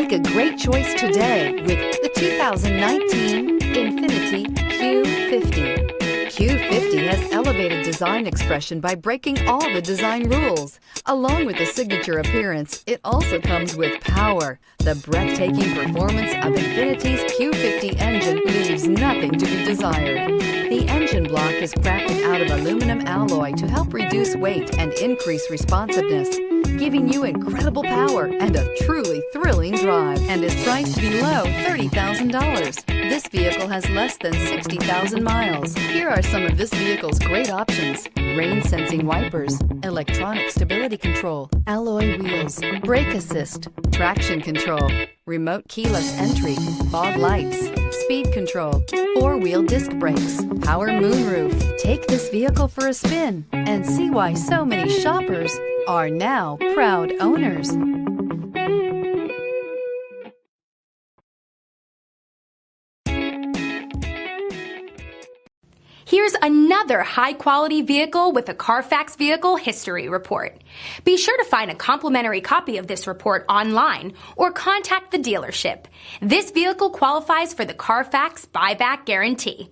Make a great choice today with the 2019 INFINITI Q50. Q50 has elevated design expression by breaking all the design rules. Along with the signature appearance, it also comes with power. The breathtaking performance of INFINITI's Q50 engine leaves nothing to be desired. The engine block is crafted out of aluminum alloy to help reduce weight and increase responsiveness, giving you incredible power and a truly thrilling drive, and is priced below $30,000. This vehicle has less than 60,000 miles. Here are some of this vehicle's great options: rain-sensing wipers, electronic stability control, alloy wheels, brake assist, traction control, remote keyless entry, fog lights, speed control, four-wheel disc brakes, power moonroof. Take this vehicle for a spin and see why so many shoppers are now proud owners. Here's another high-quality vehicle with a Carfax Vehicle History Report. Be sure to find a complimentary copy of this report online or contact the dealership. This vehicle qualifies for the Carfax Buyback Guarantee.